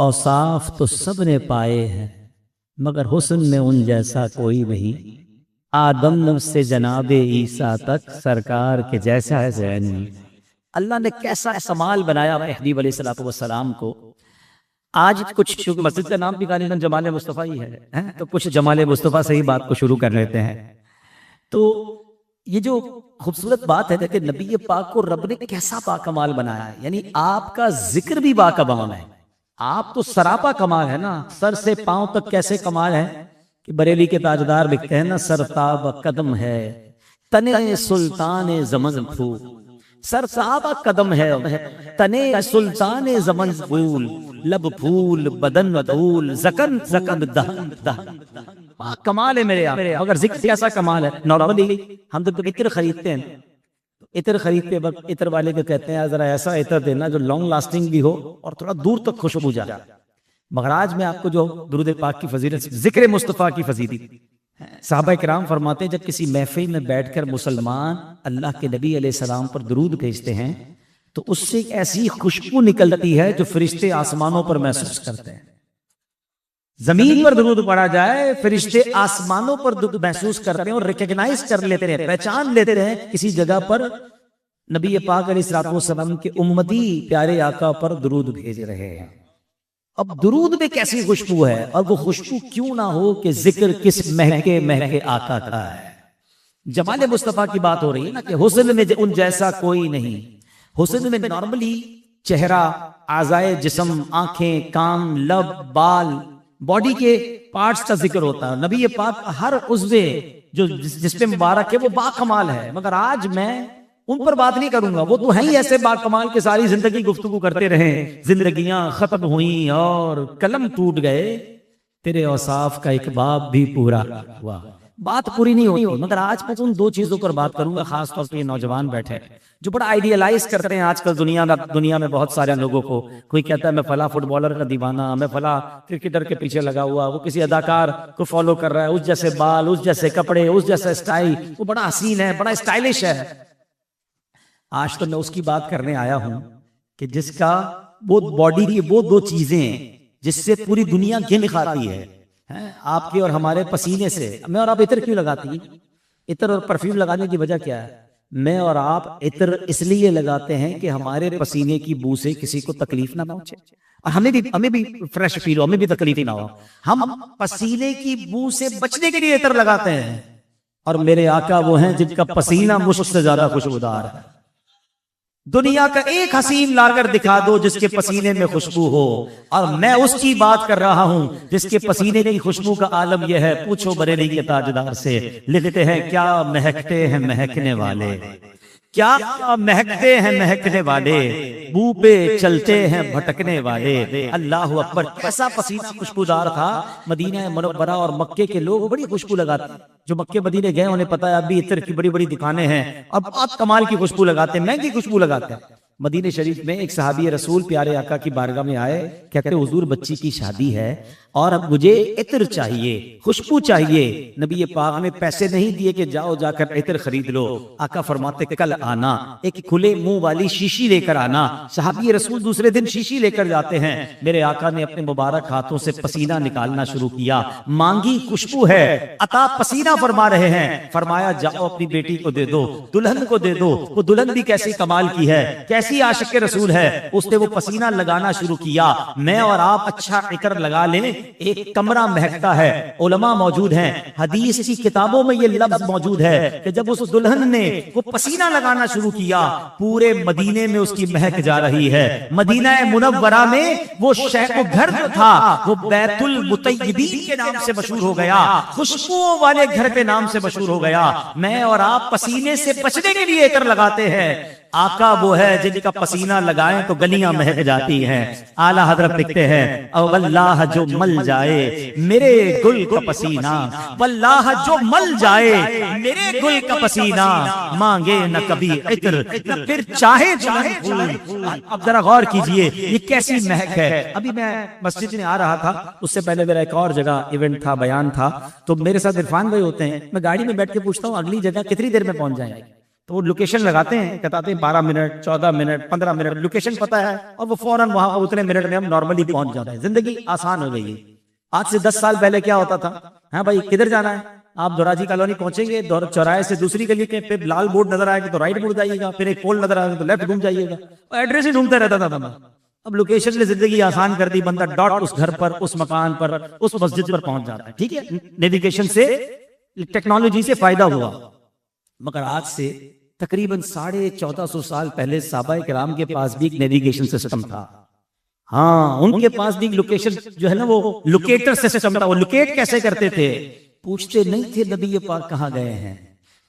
औसाफ तो सब ने पाए हैं मगर हुस्न में उन जैसा कोई नहीं। आदम से जनाबे ईसा तक सरकार के जैसा है ज़ैन नहीं। अल्लाह ने कैसा कमाल बनाया महदी अलैहिस्सलाम को। आज कुछ चूंकि मस्जिद का नाम भी गालिबन जमाल मुस्तफ़ा ही है, तो कुछ जमाल मुस्तफ़ा से ही बात को शुरू कर लेते हैं। तो ये जो खूबसूरत बात है कि नबी पाक को रब ने कैसा बाकमाल बनाया है, यानी आपका जिक्र भी बाकमाल है। आप तो सरापा कमाल है ना, सर से पांव तक कैसे कमाल है कि बरेली के ताजदार लिखते हैं ना, सरताब कदम है तने सुल्तान जमन फू। सर साहब कदम है तने सुल्तान जमन फूल, लब फूल बदन धूल जकन जकन दहन दहन। कमाल है मेरे आप, अगर जिक्र ऐसा कमाल है। नॉर्मली हम तो इत्र खरीदते हैं, इत्र खरीदते वक्त इत्र वाले को कहते हैं जरा ऐसा इत्र देना जो लॉन्ग लास्टिंग भी हो और थोड़ा दूर तक खुशबू जाए। मगर आज मैं आपको जो दुरूद पाक की फजीलत, जिक्र मुस्तफ़ा की फजीलत, साहबा किराम फरमाते हैं जब किसी महफिल में बैठकर मुसलमान अल्लाह के नबी अलैहिस्सलाम पर दुरूद भेजते हैं तो उससे एक ऐसी खुशबू निकलती है जो फरिश्ते आसमानों पर महसूस करते हैं। जमीन पर दुरूद पड़ा जाए, फरिश्ते आसमानों पर महसूस करते हैं और रिकॉग्नाइज कर लेते रहे, पहचान लेते रहे किसी जगह पर नबी पाक अलैहिस्सलाम के उम्मती प्यारे आका पर दुरूद भेज रहे हैं। अब दुरूद में कैसी खुशबू है, और वो खुशबू क्यों ना हो कि जिक्र किस महके महके आका का है। जमाल मुस्तफ़ा की बात हो रही है ना कि हुस्न में उन जैसा कोई नहीं। हुस्न में नॉर्मली चेहरा, आज़ाए जिस्म, आंखें, कान, लब, बाल, बॉडी के पार्ट्स का जिक्र होता है। नबी पाक हर उज़्वे जो जिसपे मुबारक है वो बाकमाल है। मगर आज मैं उन पर बात नहीं करूंगा, वो तो है ही ऐसे बाकमाल के सारी जिंदगी गुफ्तगू करते रहे, जिंदगियां खत्म हुई और कलम टूट गए, तेरे औसाफ का एक बाब भी पूरा हुआ। बात पूरी नहीं होती। मगर आज मैं उन दो चीजों पर बात करूंगा, खासतौर पर ये नौजवान बैठे जो बड़ा आइडियलाइज करते हैं आजकल दुनिया में बहुत सारे लोगों को। कोई कहता है मैं फला फुटबॉलर का दीवाना, मैं फला क्रिकेटर के पीछे लगा हुआ, वो किसी अदाकार को फॉलो कर रहा है, उस जैसे बाल, उस जैसे कपड़े, उस जैसा स्टाइल, वो बड़ा हसीन है, बड़ा स्टाइलिश है। आज तो मैं उसकी बात करने आया हूं कि जिसका वो बॉडी की वो दो चीजें जिससे पूरी दुनिया घिन खाती है, आपके और हमारे पसीने से। मैं और आप इत्र क्यों लगाती हैं? इत्र और परफ्यूम लगाने की वजह क्या है? मैं और आप इत्र इसलिए लगाते हैं कि हमारे पसीने की बू से किसी को तकलीफ ना पहुंचे और हमें भी फ्रेश फील हो, हमें भी तकलीफ ना हो। हम पसीने की बू से बचने के लिए इत्र लगाते हैं। और मेरे आका वो हैं जिनका पसीना मुश्क से ज्यादा खुशबूदार है। दुनिया का एक हसीन लाकर दिखा दो जिसके पसीने में खुशबू हो, और मैं उसकी बात कर रहा हूं जिसके पसीने की खुशबू का आलम यह है। पूछो बरेली के ताजदार से, लिखते हैं क्या महकते हैं महकने वाले, क्या महकते हैं महकने वाले, मुंह पे चलते हैं भटकने वाले। अल्लाह अकबर, कैसा पसीना खुशबूदार था। मदीना मुनव्वरा और मक्के के लोग बड़ी खुशबू लगाते हैं। जो मक्के मदीने गए उन्हें पता है अभी इत्र की बड़ी बड़ी दुकानें हैं और बहुत कमाल की खुशबू लगाते हैं, महंगी खुशबू लगाते हैं। मदीने शरीफ में एक सहाबी रसूल प्यारे आका की बारगाह में आए, कहते हैं हुजूर बच्ची की शादी है और अब मुझे इत्र चाहिए, खुशबू चाहिए। नबी पाक ने पैसे नहीं दिए कि जाओ जाकर इत्र खरीद लो। आका फरमाते कल आना, एक खुले मुंह वाली शीशी लेकर आना। सहाबी रसूल दूसरे दिन शीशी लेकर जाते हैं। मेरे आका ने अपने मुबारक हाथों से पसीना निकालना शुरू किया। मांगी खुशबू है, अता पसीना फरमा रहे हैं। फरमाया जाओ अपनी बेटी को दे दो, दुल्हन को दे दो। वो दुल्हन भी कैसी कमाल की है, कैसी आशिक रसूल है। उसने वो पसीना लगाना शुरू किया। मैं और आप अच्छा इत्र लगा लें, एक कमरा महकता है। उलमा मौजूद हैं, हदीस की किताबों में ये लफ्ज मौजूद है कि जब उस दुल्हन ने वो पसीना लगाना शुरू किया, पूरे मदीने में उसकी महक जा रही है। मदीना मुनव्वरा में वो शहर, वो घर जो था वो बैतुल मुतय्यबीन के नाम से मशहूर हो गया, खुशबुओं वाले घर के नाम से मशहूर हो गया। मैं और आप पसीने से बचने के लिए इत्र लगाते हैं। आका वो है जिनका पसीना लगाएं तो गलियां महक जाती हैं। आला हजरत लिखते हैं वल्लाह जो मल जाए मेरे गुल का पसीना, वल्लाह जो मल जाए मेरे गुल का पसीना, मांगे न कभी इत्र न फिर चाहे फूल। अब जरा गौर कीजिए ये कैसी महक है। अभी मैं मस्जिद में आ रहा था, उससे पहले मेरा एक और जगह इवेंट था, बयान था, तो मेरे साथ इरफान भाई होते हैं। मैं गाड़ी में बैठ के पूछता हूँ अगली जगह कितनी देर में पहुंच जाएंगे। तो वो लोकेशन लगाते हैं, बताते हैं 12 मिनट 14 मिनट 15 मिनट लोकेशन पता है, और वो फौरन वहां उतने मिनट में हम नॉर्मली पहुंच जाते हैं। जिंदगी आसान हो गई है। आज से 10 साल पहले क्या होता था? हाँ भाई किधर जाना है? आप दोराजी कॉलोनी पहुंचेंगे, चौराहे से दूसरी गली के पे लाल बोर्ड नजर आएगा तो राइट मुड़ जाइएगा, फिर एक पोल नजर आएगा तो लेफ्ट घूम जाइएगा, और एड्रेस ही ढूंढते रहता था मैं। अब लोकेशन ने जिंदगी आसान कर दी, बंदा डॉट उस घर पर, उस मकान पर, उस मस्जिद पर पहुंच जाता है। ठीक है, नेविगेशन से, टेक्नोलॉजी से फायदा हुआ। मगर आज से तकरीबन 1450 साल पहले सहाबा किराम के पास भी एक नेविगेशन सिस्टम था। हाँ, उनके पास भी लोकेशन जो है ना, वो लोकेटर सिस्टम था। वो लोकेट कैसे करते थे? पूछते नहीं थे नबी ये पाक कहाँ गए हैं,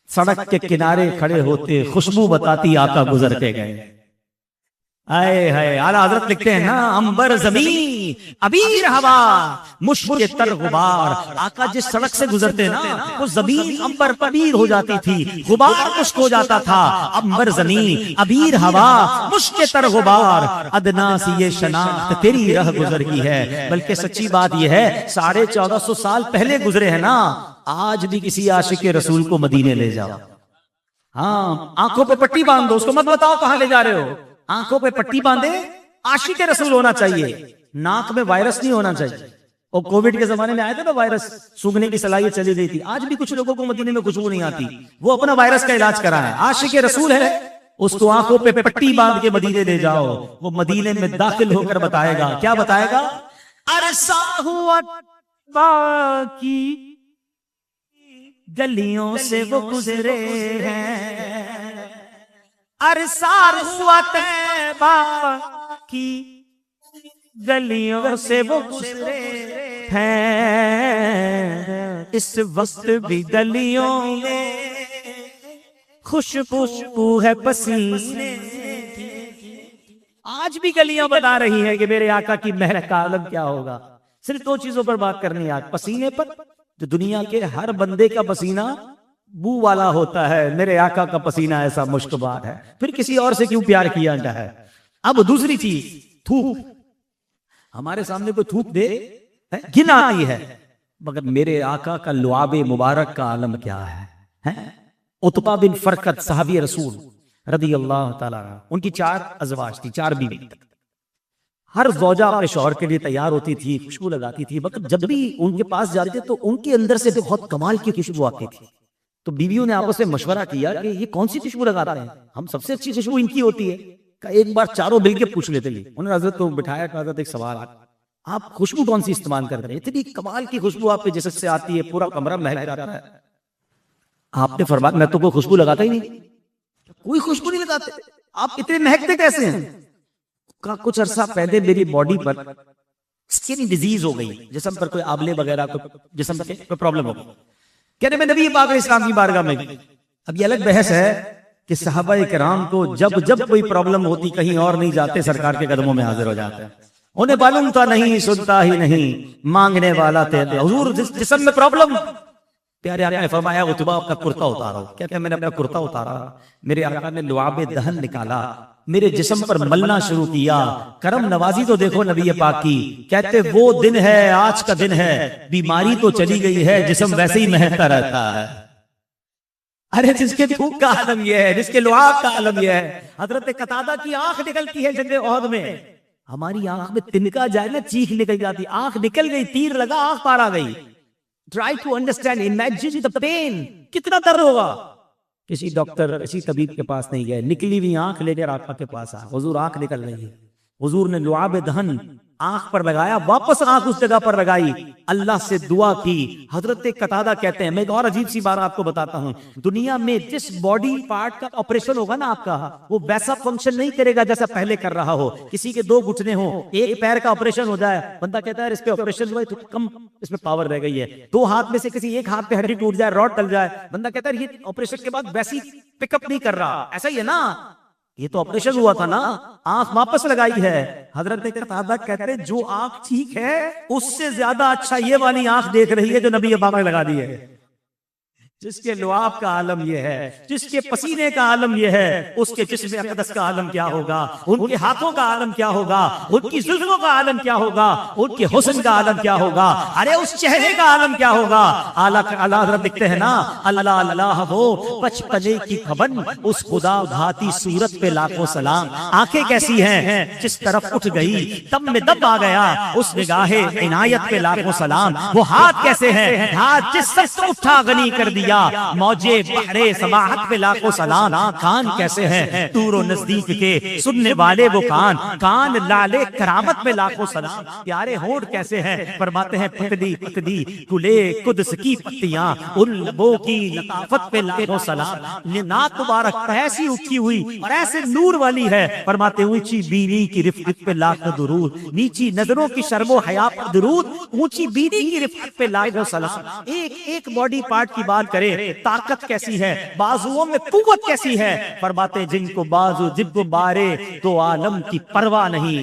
सड़क के किनारे खड़े होते, खुशबू बताती आका गुजर के गए। आए हाय, आला हजरत लिखते हैं ना, अंबर जमीन अबीर हवा मुश्क तर गुबार। आका जिस सड़क से गुजरते ना, वो जमीन अंबर अबीर हो जाती थी, गुबार मुश्क हो जाता था। अंबर जमीन अबीर हवा मुश्क तर गुबार, अदना सी ये शनाख्त तेरी रह गुजर की है। बल्कि सच्ची बात यह है, 1450 साल पहले गुजरे हैं ना, आज भी किसी आशिक रसूल को मदीने ले जाओ, हाँ आंखों पे पट्टी बांध दो, उसको मत बताओ कहां ले जा रहे हो, आंखों पे पट्टी बांधे, आशिक रसूल होना चाहिए, नाक में वायरस नहीं होना चाहिए। और कोविड के जमाने में आया था ना वायरस, सूंघने की सलाहियत चली गई थी। आज भी कुछ लोगों को मदीने में खुशबू नहीं आती, वो अपना वायरस का इलाज कराए। आशिक रसूल है, उसको आंखों पे पट्टी बांध के मदीने ले जाओ, वो मदीने में दाखिल होकर बताएगा, क्या बताएगा? अरसा हुआ बाकी गलियों से वो गुजरे हैं, अरसार हुआ तैबा की गलियों से वो गुजरे हैं, इस वक्त भी गलियों में खुशबू है पसीने। आज भी गलियां बता रही हैं कि मेरे आका की महक का आलम क्या होगा। सिर्फ 2 चीजों पर बात करनी है आज, पसीने पर, जो दुनिया के हर बंदे का पसीना बू वाला होता है, मेरे आका का पसीना ऐसा मुश्कबार है, फिर किसी और से क्यों प्यार किया जाता है। अब दूसरी चीज, थूक। हमारे सामने कोई थूक दे घिन आती है, मगर मेरे आका का लुआबे मुबारक का आलम क्या है? उतबा बिन फरकत साहबी रसूल रदी अल्लाह ताला, उनकी 4 अज़वाज थी, 4 बीवी। हर ज़ौजा अपने शौहर के लिए तैयार होती थी, खुशबू लगाती थी, मगर जब भी उनके पास जाते थे तो उनके अंदर से बहुत कमाल की खुशबू आती थी। तो बीवियों ने आपस में मशवरा किया कि ये कौन सी खुशबू लगा रहे हैं, हम सबसे अच्छी खुशबू इनकी होती है। एक बार चारों मिलके पूछ लेते लिए, उन्होंने हजरत को बिठाया, हजरत एक सवाल, आप खुशबू कौन सी इस्तेमाल कर रहे हैं, इतनी कमाल की खुशबू आप पे जिससे आती है, पूरा कमरा महक जाता है। आपने फरमाया मैं तो कोई खुशबू लगाता ही नहीं, कोई खुशबू नहीं लगाते, आप इतने महकते कैसे हैं? का कुछ अरसा पहले मेरी बॉडी पर स्किन डिजीज हो गई, जिस्म पर कोई आबले वगैरह को जिस्म पे कोई प्रॉब्लम हो गई। कहने में नबी पाक इस्लाम की बारगाह में, अब ये अलग बहस है कि सहाबा इकराम को जब जब कोई प्रॉब्लम होती कहीं और नहीं जाते, सरकार के कदमों में हाजिर हो जाते हैं। उन्हें मालूम था नहीं, सुनता ही नहीं, मांगने वाला थे हुजूर, जिस्म में प्रॉब्लम, प्यारे आका ने फरमाया उतबा आपका कुर्ता उतारो। कहते मैंने अपना कुर्ता उतारा, मेरे आका ने लुआबे दहन निकाला, मेरे जिस्म पर मलना शुरू किया। करम नवाजी तो देखो नबी पाक की, कहते वो दिन है, आज का दिन है, बीमारी तो चली गई है, जिस्म वैसे ही महकता रहता है। अरे जिसके थूक का आलम यह है, जिसके लुआब का आलम यह है। हजरत कतादा की आंख निकलती है जंगे ओहद में, हमारी आंख में तिनका जाए ना, चीख निकल जाती, आंख निकल गई, तीर लगा, आंख पार आ गई। Try to understand, imagine the pain, कितना दर्द होगा। किसी डॉक्टर, किसी तबीब के पास नहीं गए, निकली हुई आंख लेकर आका के पास आ, हुजूर आंख निकल रही है। हुजूर ने लुआब दहन आंख पर लगाया, वापस आंख उस जगह पर लगाई, अल्लाह से दुआ की। हजरत कतादा कहते हैं, मैं एक और अजीब सी बात आपको बताता हूं, दुनिया में जिस बॉडी पार्ट का ऑपरेशन होगा ना आपका, वो वैसा फंक्शन नहीं करेगा जैसा पहले कर रहा हो। किसी के 2 घुटने हो, एक पैर का ऑपरेशन हो जाए, बंदा कहता है इस पे ऑपरेशन हुआ है तो कम इसमें पावर रह गई है। 2 हाथ में से किसी एक हाथ पे हड्डी टूट जाए, रॉड टल जाए, बंदा कहता है ये ऑपरेशन के बाद वैसी पिकअप नहीं कर रहा। ऐसा ही है ना, ये तो ऑपरेशन हुआ था ना, आंख वापस लगाई है। हजरत कतादा कहते हैं जो आंख ठीक है उससे ज्यादा अच्छा ये वाली आंख देख रही है जो नबी पाक ने लगा दी है। जिसके लुआब का आलम यह है, जिसके पसीने का आलम यह है, उसके जिस्म अक़दस का आलम क्या होगा, उनके हाथों का आलम क्या होगा, उनकी जुल्फों का आलम क्या होगा, उनके हुस्न का आलम क्या होगा, अरे उस चेहरे का आलम क्या होगा। आला आला हज़रत लिखते हैं ना, अल्लाह अल्लाह वो बचपने की खबन, उस खुदा घाती सूरत पे लाखों सलाम। आंखें कैसी हैं, जिस तरफ उठ गई दम में दम आ गया, उस निगाहे इनायत पे लाखों सलाम। वो हाथ कैसे हैं, हाथ जिस सख्त उठा गनी कर दिया, मौजे बहरे समाहत पे लाखों सलाम। कान कैसे हैं, दूर नजदीक के सुनने वाले वो कान, कान लाले करामत पे लाखों सलाम। प्यारे होंठ कैसे हैं, फरमाते हैं पतली पतली कुले कुद्स की पत्तियां, उन लबों की लताफत पे लाखों सलाम। ये नाक मुबारक ऐसी उठी हुई और ऐसे नूर वाली है, फरमाते ऊंची बीवी की रिफ़त पे लाखों दुरूद, नीची नजरों की शर्मो हया पर दुरूद, ऊंची बीवी की रिफ़त पे लाखों सलाम। एक एक बॉडी पार्ट की बात करे, ताकत कैसी है, बाजुओं में कुव्वत कैसी है, फरमाते जिनको बाजू जिब बारे तो आलम की परवाह नहीं,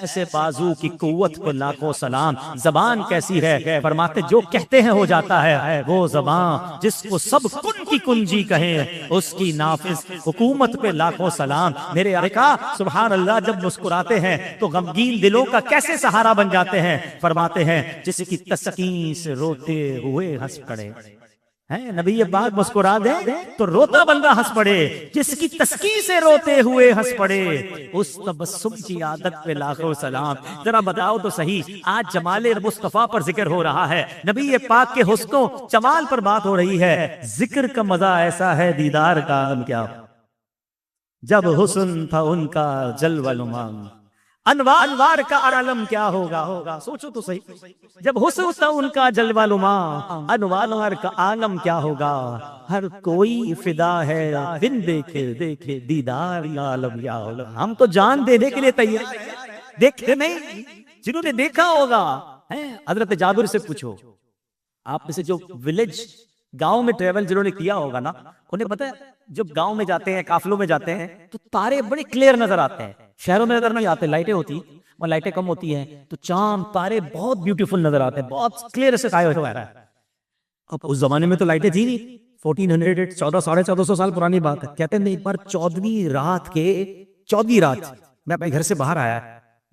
ऐसे बाजू की कुव्वत को लाखों सलाम। जबान कैसी है, फरमाते जो कहते हैं हो जाता है, वो जबान जिसको सब कुन की कुंजी कहे, उसकी नाफिज हुकूमत पे लाखों सलाम। मेरे आका सुभान अल्लाह जब मुस्कुराते हैं तो गमगीन दिलों का कैसे सहारा बन जाते हैं, फरमाते हैं जिसकी तस्कीन से रोते हुए हंस पड़े है, नबी ये बात मुस्कुरा दे तो रोता बंदा हंस पड़े, जिसकी तस्कीन से रोते हुए हंस पड़े, उस तबस्सुम की आदत पे लाखों सलाम। जरा बताओ तो सही, आज जमाले मुस्तफा पर जिक्र हो रहा है, नबी ये पाक के हुस्नो जमाल पर बात हो रही है। जिक्र का मजा ऐसा है, दीदार का आलम क्या, जब हुस्न था उनका जलवलुमा, अनवार का आलम क्या होगा, होगा सोचो तो सही, जब हुस्न था उनका जलवालुमा, अनवार का आलम क्या होगा। हर कोई फिदा है बिन देखे देखे दीदार आलम या होगा। हम तो जान देने के लिए तैयार, देखते नहीं, जिन्होंने देखा होगा है। हजरत जाबिर से पूछो, आप में से जो विलेज गांव में ट्रेवल जिन्होंने किया होगा ना, उन्हें पता है जब गांव में जाते हैं, काफिलों में जाते हैं तो तारे बड़े क्लियर नजर आते हैं। शहरों में नजर नहीं आते, लाइटें होती और लाइटें कम होती हैं, तो चांद तारे बहुत ब्यूटीफुल नजर आते हैं, बहुत क्लियर से छाए हुए है। अब उस जमाने में तो लाइटें थी नहीं, 1400 1400 साल पुरानी बात है। कहते हैं एक बार 14वीं रात मैं अपने घर से बाहर आया,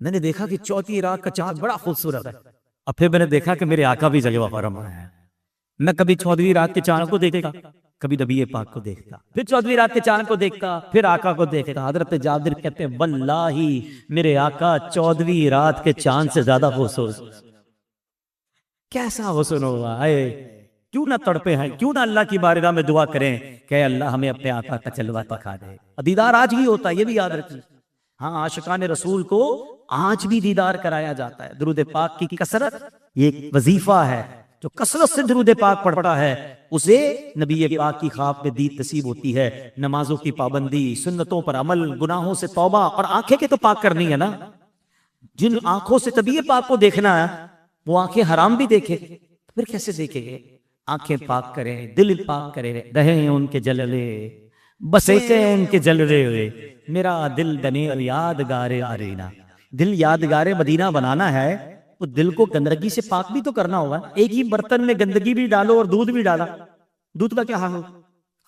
मैंने देखा कि 4वीं रात का चांद बड़ा खूबसूरत है। अब फिर मैंने देखा कि मेरे आका भी जगह फरमा है। मैं कभी 14वीं रात के चांद को देखा, कभी नबी पाक को देखता, फिर 14वीं रात के चांद को देखता, फिर आका को देखता। हजरत जाबिर कहते हैं वल्लाही मेरे आका 14वीं रात के चांद से ज्यादा खूबसूरत। कैसा हुस्न होगा, क्यों ना तड़पे हैं, क्यों ना अल्लाह की बारगाह में दुआ करें कि अल्लाह हमें अपने आका का जलवा दिखा दे। दीदार आज भी होता है, ये भी याद रखिए। हाँ, आशिकान रसूल को आज भी दीदार कराया जाता है। दुरूद पाक की कसरत ये एक वजीफा है, जो कसरत से दुरूद पाक पढ़ता है उसे नबी पाक की ख्वाब में दीद नसीब होती है। नमाजों की पाबंदी, सुन्नतों पर अमल, गुनाहों से तौबा, और आंखें के तो पाक करनी है ना। जिन आंखों से नबी पाक को देखना है वो आंखें हराम भी देखे, फिर कैसे देखेंगे। आंखें पाक करें, दिल पाक करें, रहे उनके जलवे बसे के उनके जलवे हुए, मेरा दिल बने यादगारे आरीना। दिल यादगारे मदीना बनाना है तो दिल को गंदगी से पाक भी तो करना होगा। एक ही बर्तन में गंदगी भी डालो और दूध भी डाला, दूध का क्या हाल हो,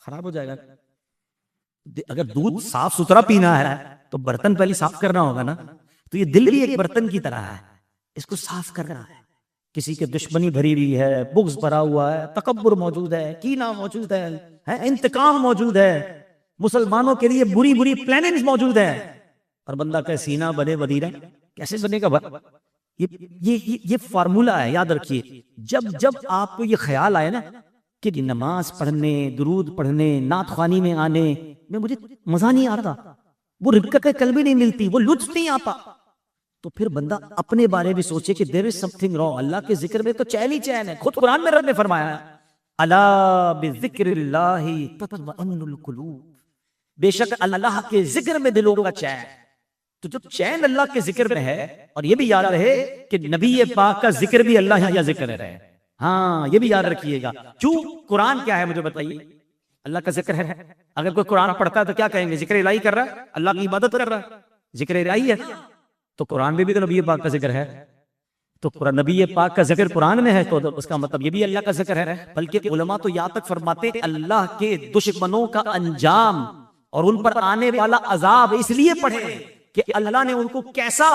खराब हो जाएगा। अगर दूध साफ सुथरा पीना है तो बर्तन पहले साफ करना होगा ना। तो ये दिल भी एक बर्तन की तरह है, इसको साफ करना है। किसी के दुश्मनी भरी हुई है, बुग़्ज़ भरा हुआ है, तकब्बुर मौजूद है, कीना मौजूद है, इंतकाम मौजूद है, मुसलमानों के लिए बुरी बुरी प्लानिंग्स मौजूद है, और बंदा का सीना बने मदीना कैसे बनेगा। ये फार्मूला है, याद रखिए। जब जब आपको ये ख्याल आए ना कि नमाज पढ़ने, दुरूद पढ़ने, नात ख्वानी में आने में मुझे मजा नहीं आ रहा, वो रिबकत कल्बी नहीं मिलती, वो लुत्फ नहीं आता, तो फिर बंदा अपने बारे में सोचे कि देयर इज समथिंग रॉन्ग। अल्लाह के जिक्र में तो चैन ही चैन है। खुद कुरान में रब ने फरमाया अला बिज़िक्रिल्लाहि तत्मइन्नुल कुलूब, बेशक अल्लाह के जिक्र में दिलों का चैन। तो जब चैन अल्लाह के जिक्र में है, और ये भी याद रहे कि नबी पाक का जिक्र भी अल्लाह या जिक्र रहे। हाँ, ये भी याद रखिएगा। क्यों, कुरान क्या है मुझे बताइए, अल्लाह का जिक्र है। अगर कोई कुरान पढ़ता है तो क्या कहेंगे, जिक्र इलाही कर रहा है, अल्लाह की इबादत कर रहा है, जिक्र इलाही है। तो कुरान में भी तो नबी पाक का जिक्र है। तो नबी पाक का जिक्र कुरान में है, तो उसका मतलब ये भी अल्लाह का जिक्र है। बल्कि उलमा तो यहाँ तक फरमाते अल्लाह के दुश्मनों का अंजाम और उन पर आने वाला अजाब इसलिए पढ़े कि अल्लाह ने उनको कैसा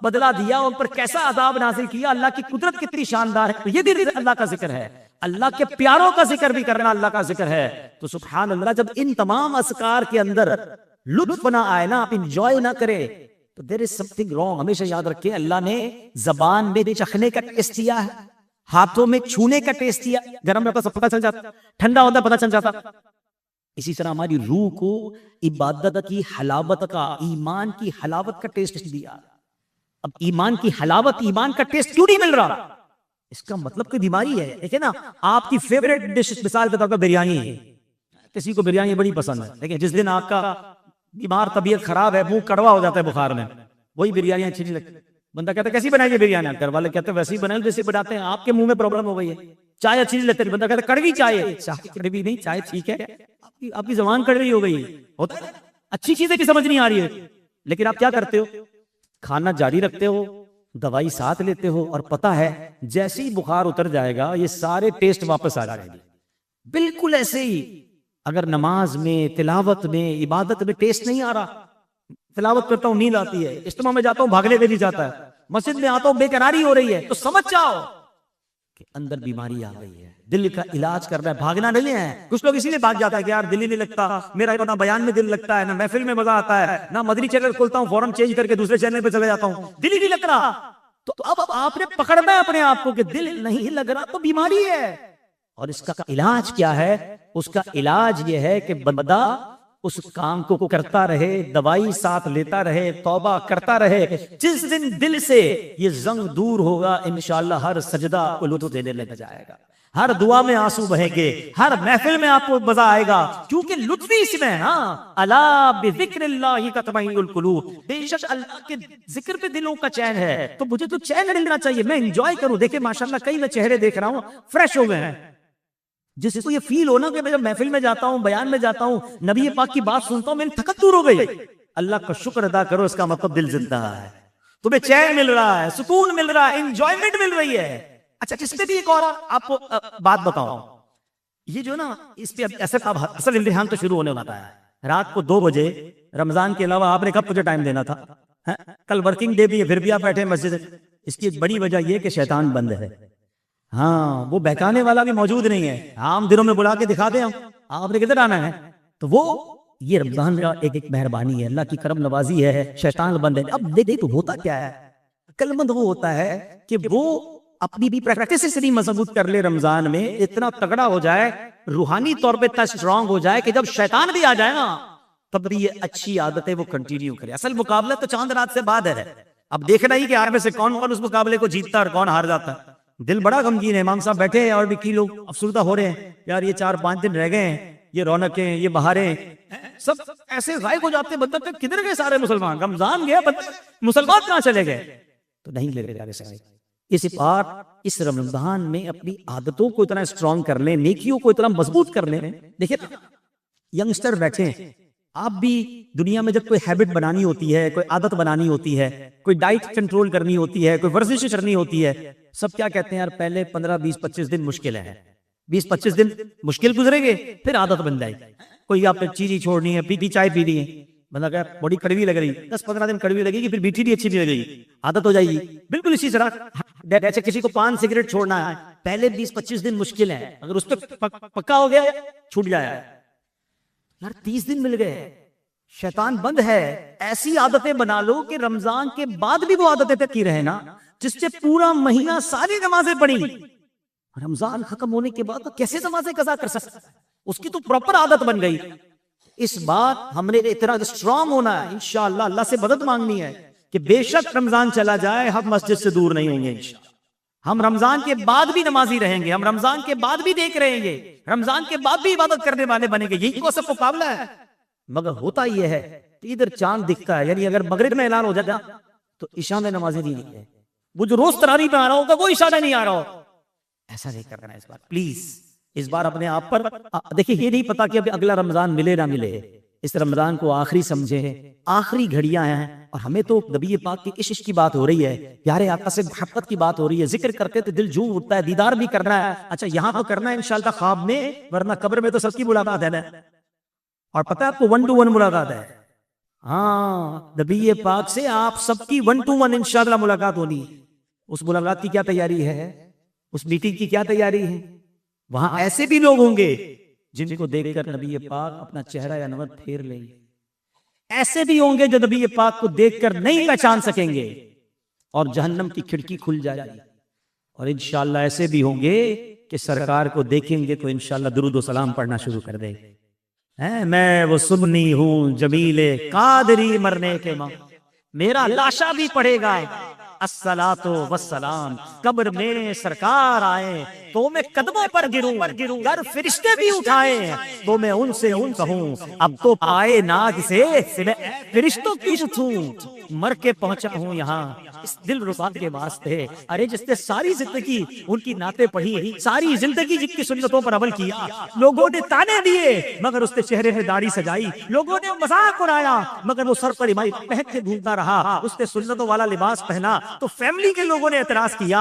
बदला दिया, उन पर कैसा अजाब नाजिल किया, अल्लाह की कुदरत कितनी शानदार है। तो ये भी अल्लाह का जिक्र है। अल्लाह के प्यारों का जिक्र भी करना अल्लाह का जिक्र है। तो सुभान अल्लाह, जब इन तमाम अस्कार के अंदर लुत्फ ना आए ना, आप इंजॉय ना करे, तो देयर इज समथिंग रॉन्ग। हमेशा याद रखिए, अल्लाह ने जबान में चखने का टेस्ट दिया है, हाथों में छूने का टेस्ट दिया, गर्म रहता सब पता चल जाता, ठंडा होता पता चल जाता। इसी तरह हमारी रूह को इबादत की हलावत का, ईमान की हलावत का टेस्ट दिया। अब ईमान की हलावत, ईमान का टेस्ट क्यों नहीं मिल रहा? इसका मतलब कोई बीमारी है। देखिए ना, आपकी फेवरेट डिश मिसाल के तौर पर बिरयानी है, किसी को बिरयानी बड़ी पसंद है, लेकिन जिस दिन आपका बीमार, तबीयत खराब है, मुंह कड़वा हो जाता है बुखार में, वही बिरयानी अच्छी नहीं लगती। बंदा कहता है कैसी बनाई है बिरयानी, घर वाले कहते हैं वैसे ही बनाए जैसे बनाते हैं, आपके मुंह में प्रॉब्लम हो गई है। चाय अच्छी नहीं लगती, बंदा कहता है कड़वी चाय है, चाय कड़वी नहीं, चाय ठीक है, आपकी जबान कड़वी हो गई है। होता है, अच्छी चीजें भी समझ नहीं आ रही है, लेकिन आप क्या करते हो, खाना जारी रखते हो, दवाई साथ लेते हो, और पता है जैसे ही बुखार उतर जाएगा ये सारे टेस्ट वापस आ जाएंगे। बिल्कुल ऐसे ही अगर नमाज में, तिलावत में, इबादत में टेस्ट नहीं आ रहा, तिलावत करता हूं नींद आती है, इज्तिमा में जाता हूं भागने में नहीं जाता है, मस्जिद में आता हूं बेकरारी हो रही है, तो समझ जाओ कि अंदर बीमारी आ गई है। दिल का इलाज करना है, भागना नहीं है। कुछ लोग इसीलिए भाग जाता है कि यार दिल ही नहीं लगता मेरा, ना बयान में दिल लगता है, ना महफिल में मजा आता है, ना मदनी चैनल खोलता हूं फौरन चेंज करके दूसरे चैनल पे चले जाता हूं, दिल ही नहीं लग रहा। तो अब आपने पकड़ना है अपने आप को कि दिल नहीं लग रहा तो बीमारी है। और इसका इलाज क्या है? उसका इलाज यह है कि बंदा उस काम को करता रहे, दवाई साथ लेता रहे, तौबा करता रहे। जिस दिन दिल से ये जंग दूर होगा, इंशाअल्लाह हर सजदा को लुत्फ देने लग जाएगा, हर दुआ में आंसू बहेंगे, हर महफिल में आपको मजा आएगा, क्योंकि लुत्फ ही इसमें है ना। अला बिज़िक्रिल्लाहि तत्मइनुल कुलूब, बेशक अल्लाह के जिक्र पे दिलों का चैन है। तो मुझे तो चैन मिलना चाहिए, मैं एंजॉय करूं। देखिए माशाल्लाह कई मैं चेहरे देख रहा हूं फ्रेश हो गए हैं, जिसको ये फील हो ना कि मैं जब महफिल में जाता हूं, बयान में जाता हूं, नबी पाक की बात सुनता हूं, मेरी थकत दूर हो गई। अल्लाह का शुक्र अदा करो, इसका मतलब दिल जिंदा है, तुम्हें चैन मिल रहा है, सुकून मिल रहा है, इंजॉयमेंट मिल रही है। अच्छा, जिसपे भी एक और आपको बात बताओ, ये जो ना इस पे असल इम्तिहान तो शुरू होने वाला है। रात को 2 बजे, रमजान के अलावा आपने कब मुझे टाइम देना था? कल वर्किंग डे भी है, फिर भी आप बैठे मस्जिद। इसकी एक बड़ी वजह यह कि शैतान बंद है। हाँ, वो बहकाने वाला भी मौजूद नहीं है। आम दिनों में बुला के दिखाते हैं आपने किधर आना है, तो वो ये रमजान का एक मेहरबानी है, अल्लाह की करम नवाजी है, शैतान बंद है। अब देख तो होता क्या है, अक्लमंद वो होता है कि वो अपनी भी प्रैक्टिस इतनी मजबूत कर ले, रमजान में इतना तगड़ा हो जाए, रूहानी तौर पे इतना स्ट्रांग हो जाए कि जब शैतान भी आ जाए ना, तब भी ये अच्छी आदतें वो कंटिन्यू करे। असल मुकाबला तो चांद रात से बाद है। अब देखना ही कि आप में से कौन कौन उस मुकाबले को जीतता है और कौन हार जाता है। दिल बड़ा गमगीन है, इमाम साहब बैठे हैं और भी की लोग अफसुर्दा हो रहे हैं, यार ये 4-5 दिन रह गए हैं, ये रौनकें, ये बहारें सब ऐसे गायब हो जाते हैं। बंदा किधर गए सारे मुसलमान? रमजान गया, मुसलमान कहाँ चले गए? तो नहीं ले गए। इस बार इस रमजान में अपनी आदतों को इतना स्ट्रांग कर लें, नेकियों को इतना मजबूत कर लें। देखिए यंगस्टर बैठे हैं, आप भी दुनिया में जब कोई हैबिट बनानी होती है, कोई आदत बनानी होती है, कोई डाइट कंट्रोल करनी होती है, कोई वर्जिश करनी होती है, सब क्या कहते हैं यार पहले 15, 20, 25 दिन मुश्किल है, 20-25 दिन मुश्किल गुजरेंगे, फिर आदत बन जाएगी। कोई आप चीज ही छोड़नी है, पीती चाय पीनी है, बंदा क्या बॉडी कड़वी लग रही, 10-15 दिन कड़वी लगेगी, फिर मीठी भी अच्छी नहीं लगेगी, आदत हो जाएगी। बिल्कुल इसी तरह जैसे किसी को पान सिगरेट छोड़ना है, पहले 20-25 दिन मुश्किल है, अगर उस पर पक्का हो गया छूट जाए। यार 30 दिन मिल गए, शैतान बंद है। ऐसी आदतें बना लो कि रमजान के बाद भी वो आदतें तक रहे ना, जिससे पूरा महीना सारी नमाजें पढ़ी, रमजान खत्म होने के बाद तो कैसे नमाजें कज़ा कर सकता है? उसकी तो प्रॉपर आदत बन गई। इस बार हमने इतना स्ट्रांग होना है, इंशाअल्लाह अल्लाह से मदद मांगनी है कि बेशक रमजान चला जाए, हम मस्जिद से दूर नहीं होंगे इंशाअल्लाह। हम रमजान के बाद भी नमाजी रहेंगे, हम रमजान के बाद भी देख रहेंगे, रमजान के बाद भी इबादत करने वाले बनेंगे। यही तो सब मुकाबला है। मगर होता यह है कि इधर चांद दिखता है, यानी अगर मगरिब में ऐलान हो जाता तो इशा में नमाजें नहीं है, वो जो रोज तरावी में आ रहा होगा वो इशा में नहीं आ रहा हो। ऐसा नहीं करना इस बार, प्लीज। इस बार अपने आप पर देखिए, ये नहीं पता कि अभी अगला रमजान मिले ना मिले, इस रमजान को आखिरी समझे, आखिरी घड़ियां हैं और हमें तो नबी पाक की इश्क की बात हो रही है, प्यारे आका से मोहब्बत की बात हो रही है, जिक्र करते तो दिल झूम उठता है, दीदार भी करना है। अच्छा यहाँ तो करना है इंशाअल्लाह ख्वाब में, वरना कब्र में तो सबकी मुलाकात है ना। और पता है आपको 1 to 1 मुलाकात है। हाँ, नबी पाक से आप सबकी 1 to 1 इंशाअल्लाह मुलाकात होनी। उस मुलाकात की क्या तैयारी है, उस मीटिंग की क्या तैयारी है? वहां ऐसे भी लोग होंगे जिनको देखकर नबी पाक अपना चेहरा या नमक फेर लेंगे, ऐसे भी होंगे जो नबी पाक को देखकर नहीं पहचान सकेंगे और जहन्नम की खिड़की खुल जाएगी। और इंशाअल्लाह ऐसे भी होंगे कि सरकार को देखेंगे तो इंशाअल्लाह दुरूद व सलाम पढ़ना शुरू कर देंगे। मैं वो सुन्नी हूं जमीले कादरी मरने के मां, मेरा लाशा भी पड़ेगा अस्सलातो वस्सलाम, कब्र में सरकार आए तो मैं कदमों पर गिरूं, अगर फरिश्ते भी उठाए तो मैं उनसे कहूं अब तो आए नाग से मैं फरिश्तों की छूं, मर के पहुंचा हूं यहाँ इस दिल रुबात के वास्ते। अरे जिसने सारी जिंदगी उनकी नाते पढ़ी, सारी जिंदगी जिनकी सुन्नतों पर अमल किया, लोगों ने ताने दिए मगर उसने चेहरे में दाढ़ी सजाई, लोगों ने मजाक उड़ाया मगर वो सर पर इमाई पहन के घूमता रहा, उसने सुन्नतों वाला लिबास पहना तो फैमिली के लोगों ने एतराज किया।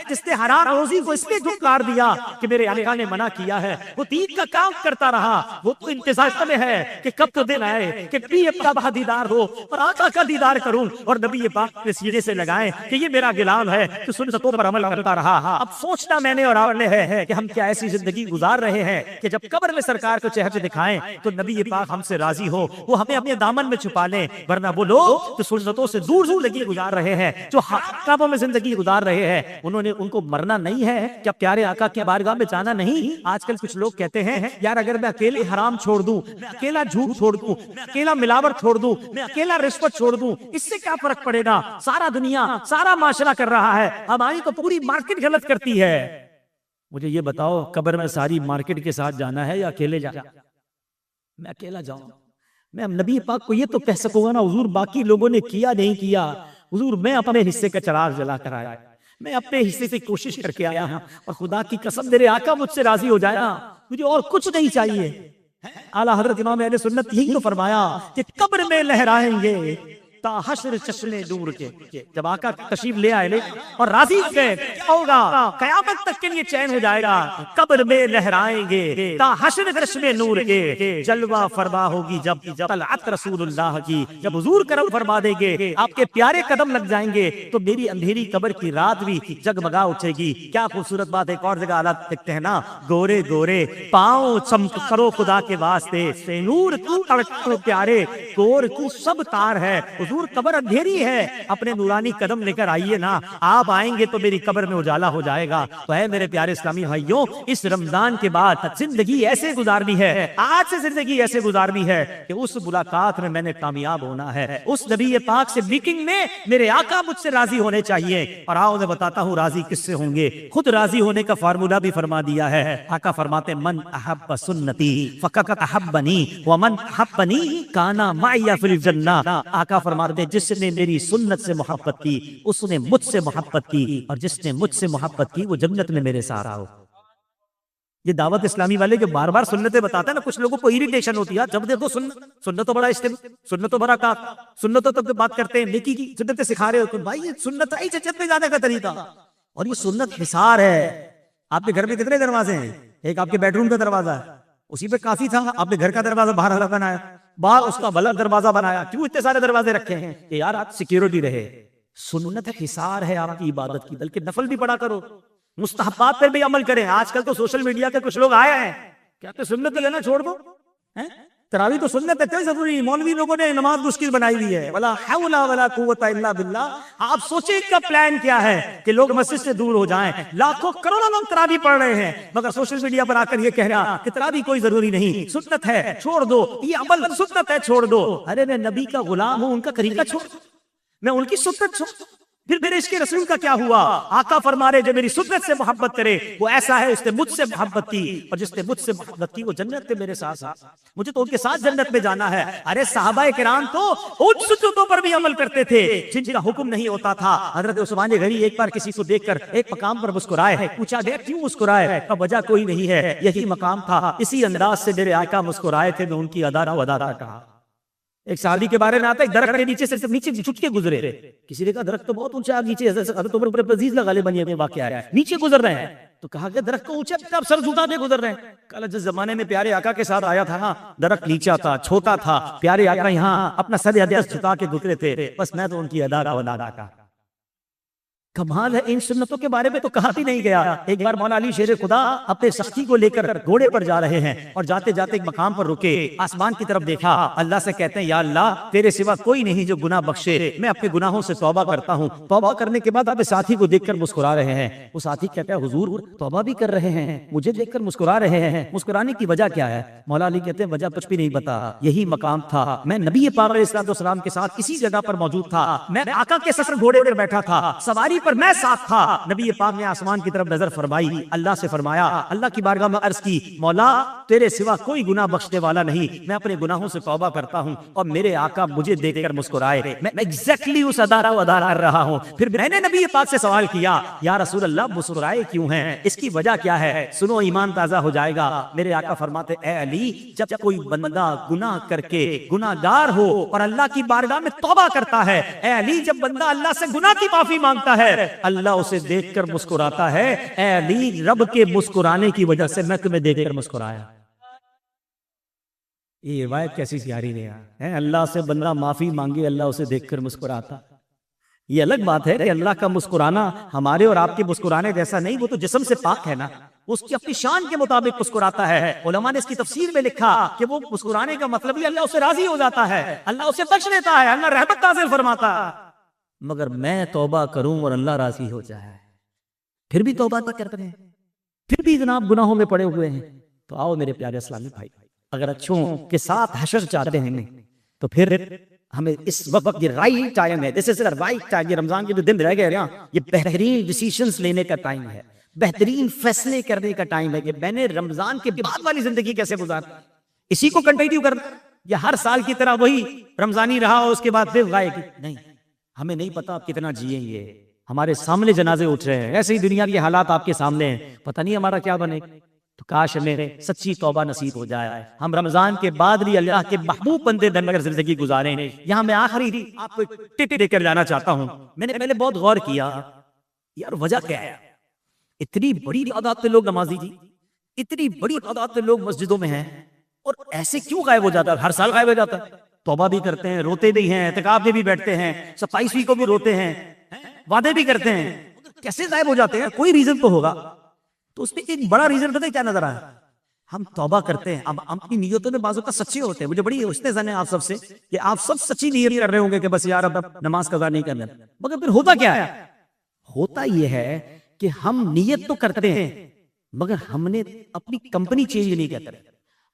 जिसने हराम रोजी को इसलिए धुकार दिया कि मेरे आका ने मना किया है, वो दीन का काम करता रहा, वो तो इंतजार में है कि कब तो दिन आए कि नबी पाक का दीदार हो और आका का दीदार करूं और नबी पाक के सीने से लगाएं कि ये मेरा गुलाम है तो सुन्नतों पर अमल करता रहा। अब सोचना मैंने और आपने है कि हम क्या ऐसी जिंदगी गुजार रहे हैं कि जब कब्र में सरकार को चेहरे दिखाएं तो नबी पाक हमसे राजी हो, वो हमें अपने दामन में छुपा लें, वरना वो लोग तो सुन्नतों से दूर जिंदगी गुजार रहे हैं, जो काबों में जिंदगी गुजार रहे हैं, उन्होंने उनको मरना नहीं है, क्या प्यारे आका के बारगाह में जाना नहीं। आजकल कुछ लोग कहते हैं यार अगर मैं अकेले हराम छोड़ दूं, मैं अकेला झूठ छोड़ दूं, मैं अकेला मिलावट छोड़ दूं, मैं अकेला रिश्वत छोड़ दूं, इससे क्या फर्क पड़ेगा, सारा दुनिया सारा माशरा कर रहा है, हमारी तो पूरी मार्केट गलत करती है। मुझे ये बताओ कब्र में सारी मार्केट के साथ जाना है या अकेले जाना? मैं अकेला जाऊं। मैं नबी पाक को ये तो कह सकूंगा ना हुजूर बाकी लोगों ने किया नहीं किया, हुजूर मैं अपने हिस्से का चिराग जला कर आया, मैं अपने हिस्से से कोशिश करके आया हूं और खुदा की कसम मेरे आका मुझसे राजी हो जाए ना, मुझे और कुछ नहीं चाहिए। आला हजरत इमाम अहले सुन्नत यही तो फरमाया कि कब्र में लहराएंगे ताहशर चश्मे दूर के। जब आका तशरीफ ले आए और राजी हो गए, क्या होगा? कयामत तक के लिए चैन हो जाएगा। कब्र में लहराएंगे ताहशर चश्मे नूर के, जलवा फरमा होगी जब तलअत रसूलुल्लाह की, जब हुजूर करम फरमा देंगे, आपके प्यारे कदम लग जाएंगे तो मेरी अंधेरी कब्र की रात भी जगमगा उठेगी। क्या खूबसूरत बात। एक और जगह आला लिखते हैं ना, गोरे गोरे पाँव चमक करो खुदा के वास्ते, नूर तू तड़को प्यारे, गोर तू सब तार है। हुजूर कब्र अंधेरी है, अपने नूरानी कदम लेकर आइए ना, आप आएंगे तो मेरी कब्र में उजाला हो जाएगा। तो है मेरे प्यारे इस्लामी भाइयों, इस रमजान के बाद जिंदगी ऐसे गुजारनी है, आज से जिंदगी ऐसे गुजारनी है कि उस मुलाकात में मैंने कामयाब होना है, उस नबी पाक से मीटिंग में मेरे आका मुझसे राजी होने चाहिए। और आओ मैं बताता हूँ राजी किससे होंगे। खुद राजी होने का फार्मूला भी फरमा दिया है। आका फरमाते मन अहब्ब सुन्नती फक़द अहब्बनी व मन अहब्बनी काना माइया फिल जन्नह। आका फरमाते जिसने मेरी सुन्नत से मोहब्बत की उसने मुझसे मोहब्बत की, और जिसने मुझसे मोहब्बत की वो जन्नत में मेरे साथ आओ। ये दावत इस्लामी वाले के बार बार सुन्नतें बताते हैं ना, कुछ लोगों को इरिटेशन होती है जब देखो सुन्नत तो बड़ा इस्तेमाल, सुन्नत तो बड़ा का, सुन्नतों तक बात करते हैं, नेकी की सुन्नतें सिखा रहे हो तो भाई ये सुन्नत ही जन्नत में जाने का तरीका। और ये सुन्नत हिसार है। आपके घर में कितने दरवाजे हैं? एक आपके बेडरूम का दरवाजा है, उसी पे काफी था। आपने घर का दरवाजा बाहर बनाया, बाहर उसका बड़ा दरवाजा बनाया, क्यों इतने सारे दरवाजे रखे हैं? कि यार आप सिक्योरिटी रहे। सुन्नत हिसार है आपकी इबादत की, बल्कि नफल भी पढ़ा करो, मुस्तहबात पर भी अमल करें। आजकल तो सोशल मीडिया के कुछ लोग आए हैं, क्या तो सुन्नत लेना छोड़ दो, तरावी तो सुन्नत है, कोई जरूरी। मौलवी लोगों ने नमाज मुश्किल बनाई हुई है, वला हौला वला कुव्वता इल्ला बिल्लाह। आप सोचे इनका प्लान क्या है कि लोग मस्जिद से दूर हो जाएं। लाखों करोड़ों लोग तरावी पढ़ रहे हैं, मगर सोशल मीडिया पर आकर ये कह रहा कि तरावी कोई जरूरी नहीं, सुन्नत है छोड़ दो, ये अमल सुन्नत है छोड़ दो। अरे मैं नबी का गुलाम हूं, उनका तरीका छोड़ दो, मैं उनकी सुन्नत छोड़ दो। फिर मेरे इश्क़ रसूल का क्या हुआ? आका फरमा रहे जो मेरी सुन्नत से मोहब्बत करे वो ऐसा है उसने मुझसे मोहब्बत की, और जिसने मुझसे मोहब्बत की वो जन्नत में मेरे साथ साथ, मुझे तो उनके साथ जन्नत में जाना है। अरे सहाबाए किराम तो उन सुन्नतों पर भी अमल करते थे जिनका हुक्म नहीं होता था। हजरत उस्मान गनी एक बार किसी को देखकर एक मकाम पर मुस्कुराए, पूछा गया क्यों मुस्कुराए? अब वजह कोई नहीं है, यही मकाम था, इसी अंदाज से मेरे आका मुस्कुराए थे, मैं उनकी अदारा वदारा कहा। एक सहाबी के बारे में आता है दरख्त के नीचे से नीचे छुट के गुजरे, किसी ने कहा दरख्त तो बहुत ऊंचा, नीचे अजीज लगा बनी वाकया है, नीचे गुजर रहे हैं, तो कहा कि दरख्त को ऊंचा आप सर झुका के गुजर रहे हैं। कहा जिस जमाने में प्यारे आका के साथ आया था ना, दरख्त नीचा था, छोटा था, प्यारे आका यहाँ अपना सर झुका के गुजरे थे, बस मैं तो उनकी अदारा वदारा का। कमाल है, इन सुन्नतों के बारे में तो कहा भी नहीं गया। एक बार मौला अली शेर खुदा अपने सख्ती को लेकर घोड़े पर जा रहे हैं और जाते जाते एक मकाम पर रुके, आसमान की तरफ देखा, अल्लाह से कहते हैं या अल्लाह तेरे सिवा कोई नहीं जो गुनाह बख्शे, मैं अपने गुनाहों से तौबा करता हूँ। तौबा करने के बाद अपने साथी को देखकर मुस्कुरा रहे हैं। वो साथी कहता है हुजूर तौबा भी कर रहे हैं, मुझे देखकर मुस्कुरा रहे हैं, मुस्कुराने की वजह क्या है? मौला अली कहते हैं वजह कुछ भी नहीं पता, यही मकाम था, मैं नबी पाक अलैहिस्सलाम के साथ इसी जगह पर मौजूद था, मैं आका के ससर घोड़े पर बैठा था, सवारी पर मैं साथ था। नबी पाक ने आसमान की तरफ नजर फरमाई, अल्लाह से फरमाया, अल्लाह की बारगाह में अर्ज की मौला तेरे सिवा कोई गुनाह बख्शने वाला नहीं, मैं अपने गुनाहों से तौबा करता हूँ और मेरे आका मुझे देखकर मुस्कुराए, मैं एग्जैक्टली उस अदारा अदारा रहा हूँ। फिर मैंने नबी पाक से सवाल किया या रसूल अल्लाह मुस्कुराए क्यों हैं, इसकी वजह क्या है? सुनो ईमान ताजा हो जाएगा। मेरे आका फरमाते ए अली जब कोई बंदा गुनाह करके गुनाहगार हो और अल्लाह की बारगाह में तौबा करता है, ए अली जब बंदा अल्लाह से गुनाह की माफी मांगता है अल्लाह उसे देखकर मुस्कुराता है, ए अली रब के मुस्कुराने की वजह से मैं तुम्हें देखकर मुस्कुराया। ये रिवायत कैसी प्यारी है, अल्लाह से बंदा माफी मांगे अल्लाह उसे देखकर मुस्कुराता। ये अलग बात है कि अल्लाह का मुस्कुराना हमारे और आपके मुस्कुराने जैसा नहीं, वो तो जिस्म से पाक है ना, उसकी अपनी शान के मुताबिक मुस्कुराता है। उलमा ने इसकी तफसीर में लिखा कि वो मुस्कुराने का मतलब ही अल्लाह उसे राजी हो जाता है, अल्लाह उसे बख्श लेता है, अल्लाह रहमत नाज़िल फरमाता। मगर मैं तौबा करूं और अल्लाह राजी हो जाए, फिर भी तौबा नहीं करते हैं, फिर भी जनाब गुनाहों में पड़े हुए हैं। तो आओ मेरे प्यारे इस्लामी भाई, अगर अच्छों के साथ हशर चाहते हैं तो फिर हमें इस वक्त ये राइट टाइम है, this is the right time. ये रमजान के जो दिन रह गए ना, ये बेहतरीन डिसीजंस लेने का टाइम है, बेहतरीन फैसले करने का टाइम है कि मैंने रमजान के बाद वाली जिंदगी कैसे गुजार, इसी को कंटिन्यू करना या हर साल की तरह वही रमजानी रहा और उसके बाद फिर गायब। नहीं, हमें नहीं पता आप कितना जिएंगे, हमारे सामने जनाजे उठ रहे हैं, ऐसे ही दुनिया के हालात आपके सामने हैं, पता नहीं हमारा क्या बने। तो काश मेरे सच्ची तौबा नसीब हो जाए, हम रमजान के बाद भी अल्लाह के महबूब बंदे बनकर जिंदगी गुजारें। यहाँ मैं आखिरी आपको टिप देकर जाना चाहता हूँ। मैंने पहले बहुत गौर किया यार वजह क्या है, इतनी बड़ी तादाद से लोग नमाजी जी, इतनी बड़ी तादाद से लोग मस्जिदों में हैं और ऐसे क्यों गायब हो जाता है? हर साल गायब हो जाता है, तौबा भी करते हैं, रोते भी हैं, इत्काफ में भी बैठते हैं, 27वीं को भी रोते हैं, वादे भी करते हैं, कैसे गायब हो जाते हैं? कोई रीजन तो होगा। तो उसमें एक बड़ा रीजन पता है क्या नजर आया? हम तौबा करते हैं, अब अपनी नीयतों में बाजू का सच्चे होते हैं। मुझे बड़ी हुस्न ज़न है आप सबसे कि आप सब सच्ची नीयत कर रहे होंगे कि बस यार अब नमाज कज़ा नहीं करना, मगर फिर होता क्या है? होता यह है कि हम नीयत तो करते हैं मगर हमने अपनी कंपनी चेंज नहीं करते,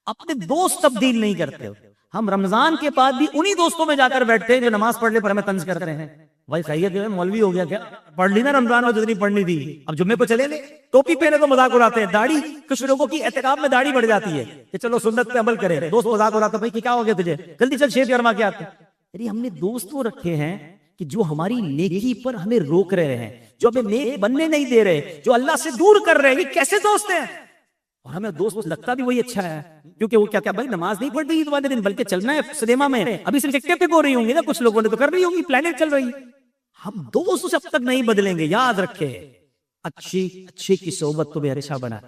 अपने दोस्त तब्दील नहीं करते। हम रमजान के बाद भी उन्हीं दोस्तों में जाकर बैठते हैं जो नमाज पढ़ने पर हमें तंज करते हैं। भाई खैरियत है, मौलवी हो गया क्या, पढ़ ली ना रमजान में जितनी पढ़नी थी, अब जुम्मे को चले ले, टोपी पहने तो मजाक उड़ाते हैं, दाढ़ी, कुछ लोगों की एहतिकाम में दाढ़ी बढ़ जाती है कि चलो सुन्नत पे अमल करें, दोस्त मजाक उड़ाते भाई कि क्या हो गया तुझे, जल्दी चल शेर गरमा के आते। यानी हमने दोस्त वो रखे हैं कि जो हमारी नेकी पर हमें रोक रहे हैं, जो हमें नेक बनने नहीं दे रहे, जो अल्लाह से दूर कर रहे हैं। ये कैसे दोस्त हैं? और हमें दोस्त लगता भी वही अच्छा है, क्योंकि वो क्या क्या भाई नमाज नहीं पढ़ रही ईद वाले दिन, बल्कि चलना है सिनेमा में, अभी सिर्फ टिकटें पे हो रही होंगी ना, कुछ लोगों ने तो कर रही होंगी, प्लानिंग चल रही। हम दोस्त जब तक नहीं बदलेंगे, याद रखे, अच्छी की सोबत तुम्हें हमेशा बना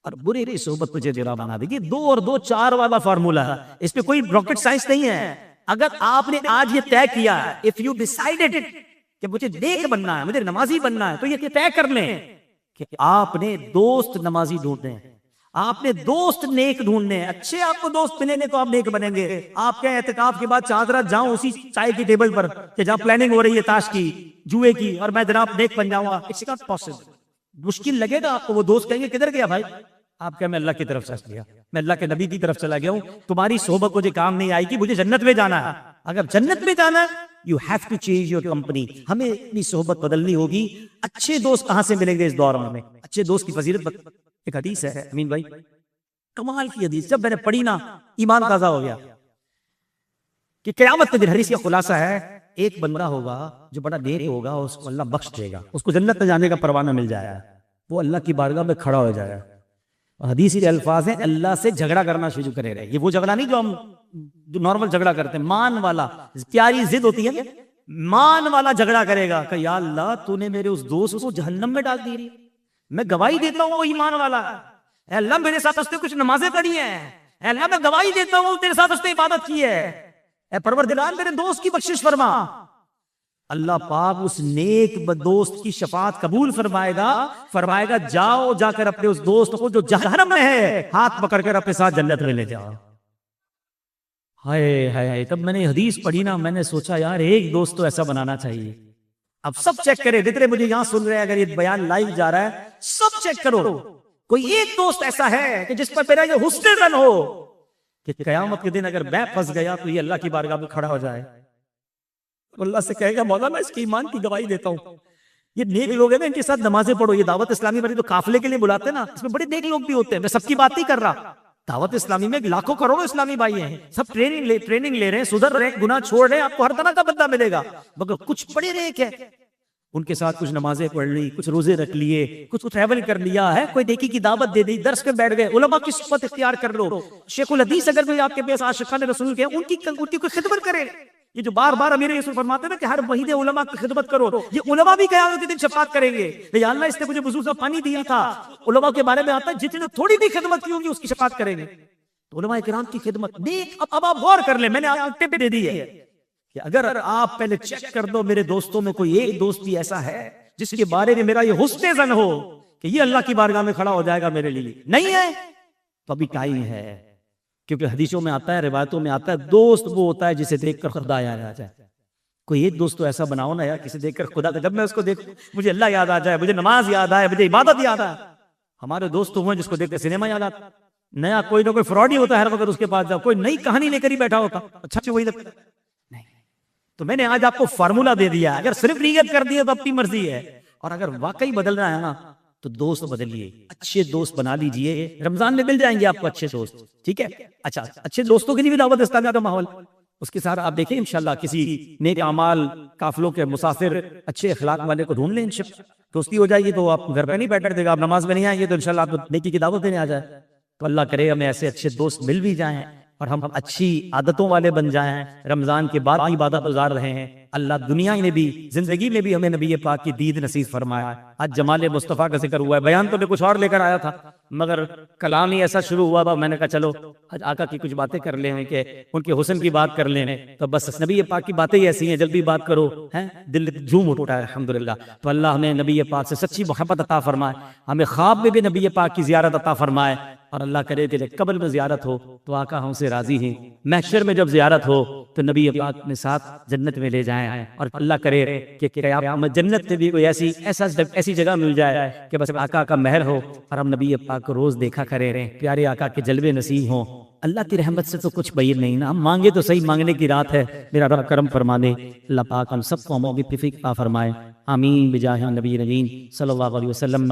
और बुरे की सोबत तुझे बुरा बना देगी। 2 और 2 4 वाला फार्मूला है, इस पे कोई रॉकेट साइंस नहीं है। अगर आपने आज ये तय किया, इफ यू डिसाइडेड कि मुझे नेक बनना है, मुझे नमाजी बनना है, तो ये तय कर लें कि आपने दोस्त नमाजी ढूंढने हैं, आपने दोस्त नेक ढूंढने हैं। अच्छे आपको दोस्त मिलेंगे तो आप नेक बनेंगे। आप क्या एहतिकाफ के बाद चादरा जाऊं उसी चाय की टेबल पर कि जहां प्लानिंग हो रही है ताश की, जुए की, और मैं जनाब नेक बन जाऊंगा, इट्स नॉट पॉसिबल। मुश्किल लगेगा आपको। वो दोस्त कहेंगे किधर गया भाई? आप क्या, मैं अल्लाह की तरफ से गया, मैं अल्लाह के नबी की तरफ चला गया हूं, तुम्हारी सोबत मुझे काम नहीं आएगी, मुझे जन्नत में जाना है। अगर जन्नत में जाना है you have to change your company. हमें अपनी सोहबत बदलनी होगी। अच्छे दोस्त कहां से मिलेंगे इस दौर में हमें? अच्छे दोस्त की फजीलत एक हदीस है अमीन भाई, कमाल की हदीस, जब मैंने पढ़ी ना ईमान ताजा हो गया कि क़यामत के दिन, हदीस का खुलासा है, एक बंदा होगा जो बड़ा नेक होगा, उसको अल्लाह बख्श देगा, उसको जन्नत में जाने का परवाना मिल जाएगा, वो अल्लाह की बारगाह में खड़ा हो जाएगा। हदीस के अल्फाज हैं, अल्लाह से झगड़ा करना शुरू करे रहे। ये वो झगड़ा नहीं जो हम जो नॉर्मल झगड़ा करते हैं, मान वाला, प्यारी जिद होती है, मान वाला झगड़ा करेगा कि या अल्लाह तूने मेरे उस दोस्त को जहन्नम में डाल दी, मैं गवाही देता हूँ वो ईमान वाला है। अल्लाह मेरे साथ उसने कुछ नमाजें पढ़ी हैं, अल्लाह मैं गवाही देता हूँ तेरे साथ उसने इबादत की है, परवरदिगार मेरे दोस्त की बख्शिश फरमा। अल्लाह पाक उस नेक दोस्त की शफाअत कबूल फरमाएगा जाओ जाकर अपने उस दोस्त को जो जहन्नम में है हाथ पकड़कर अपने साथ जन्नत में ले जाओ। हाय हाय हाय, तब मैंने हदीस पढ़ी ना, मैंने सोचा यार एक दोस्त तो ऐसा बनाना चाहिए। अब सब चेक करें, जितने मुझे यहां सुन रहे हैं, अगर ये बयान लाइव जा रहा है सब चेक करो, कोई एक दोस्त ऐसा है कि जिस पर मेरा ये हुस्न ज़न हो कि क़यामत के दिन अगर मैं फंस गया तो ये अल्लाह की बारगाह में खड़ा हो जाए, अल्लाह से कहेगा मौला मैं इसकी ईमान की गवाही देता हूँ। ये नेक लोग हैं ना, इनके साथ नमाजें पढ़ो। ये दावत इस्लामी वाले तो काफिले के लिए बुलाते हैं ना, इसमें बड़े नेक लोग भी होते हैं, मैं सबकी बात नहीं कर रहा। दावत इस्लामी में लाखों करोड़ों इस्लामी भाई हैं, सब ट्रेनिंग ले रहे हैं, सुधर रहे हैं, गुनाह छोड़ रहे हैं, आपको हर तरह का बंदा मिलेगा। मगर कुछ बड़े नेक है, उनके साथ कुछ नमाजें पढ़ ली, कुछ रोजे रख लिए, कुछ ट्रैवल कर लिया है, कोई नेकी की दावत दे दी, दर्स पे बैठ गए, उलमा की सुहबत इख्तियार कर लो, शेखुल हदीस अगर कोई आपके पास आशिकान रसूल के, उनकी कोई खिदमत करे। ये जो बार बार अमीर यसूफ फरमाते हैं ना कि हर महीने उलमा की खिदमत करो, ये उलमा भी क़यामत के दिन शफाअत करेंगे, या अल्लाह इसने मुझे वज़ू से पानी दिया था। उलमा के बारे में आता है जितने थोड़ी भी खिदमत की होगी उसकी शफाअत करेंगे। तो उलमा इकराम की खिदमत देख, अब आप गौर कर ले, मैंने आपको टिप दे दी है कि अगर आप पहले चेक कर दो मेरे दोस्तों में कोई एक दोस्त भी ऐसा है जिसके बारे में मेरा ये हुस्न ज़न हो कि ये अल्लाह की बारगाह में खड़ा हो जाएगा मेरे लिए, नहीं है तो अभी टाइम है। क्योंकि हदीसों में आता है, रिवायतों में आता है, दोस्त वो होता है जिसे देखकर खुदा याद आ जाए। कोई एक दोस्त तो ऐसा बनाओ ना यार, किसे देखकर खुदा, जब मैं उसको देखूं मुझे अल्लाह याद आ जाए, मुझे नमाज याद आए, मुझे इबादत याद आए। हमारे दोस्त तो हुए जिसको देखकर सिनेमा याद आता, नया कोई ना कोई फ्रॉड ही होता है, हर वक्त उसके पास जाओ, कोई नई कहानी लेकर ही बैठा होता, अच्छा वही लगता नहीं। तो मैंने आज आपको फार्मूला दे दिया, अगर सिर्फ नीयत कर दी तो अपनी मर्जी है, और अगर वाकई बदलना है ना तो दोस्त बदलिए, अच्छे दोस्त बना लीजिए। रमजान में मिल जाएंगे आपको अच्छे दोस्त, ठीक है। अच्छा, अच्छे दोस्तों के लिए भी दावत इस्लामिया का माहौल, उसके साथ आप देखिए इंशाल्लाह किसी नेक अमाल काफिलों के मुसाफिर अच्छे अखलाक वाले को ढूंढ लें, इंशाल्लाह दोस्ती हो जाएगी तो आप घर पे नहीं बैठे देगा, आप नमाज में नहीं आएंगे तो इंशाल्लाह आपको नेकी की दावत देने आ जाए। तो अल्लाह करे हमें ऐसे अच्छे दोस्त मिल भी जाएं और हम अच्छी आदतों वाले बन जाएं। रमजान के बाद इबादत गुजार रहे हैं, अल्लाह दुनिया में भी जिंदगी में भी हमें नबी पाक की दीद नसीब फरमाया। आज जमाले मुस्तफ़ा का जिक्र हुआ है, बयान तो मैं कुछ और लेकर आया था मगर कलाम ही ऐसा शुरू हुआ था, मैंने कहा चलो आज आका की कुछ बातें कर ले, कि उनके हुस्न की बात कर लें। तो बस नबी पाक की बातें ही ऐसी हैं, जल्दी बात करो हैं दिल झूम उठा है अल्हम्दुलिल्लाह। तो अल्लाह हमें नबी पाक से सच्ची मोहब्बत अता फरमाए, हमें ख्वाब में भी नबी पाक की जियारत अता फरमाए, और अल्लाह करे तेरे कब्र में जियारत हो तो आका हमसे राजी हैं, महशर में जब जियारत हो तो नबी पाक में साथ जन्नत में ले जाएं, और अल्लाह करे कि क़यामत जन्नत में भी कोई ऐसी जगह मिल जाए कि बस आका का महल हो और हम नबी पाक को रोज देखा करे रहे, प्यारे आका के जलवे नसीब हों। अल्लाह की रहमत से तो कुछ बहीर नहीं ना, हम मांगे तो सही, मांगने की रात है, मेरा रब करम फरमा दे। अल्लाह पाक हम सबको मौक़िफ़ फरमाए, आमीन बिजाह नबी नबीन सल्लल्लाहु अलैहि वसल्लम।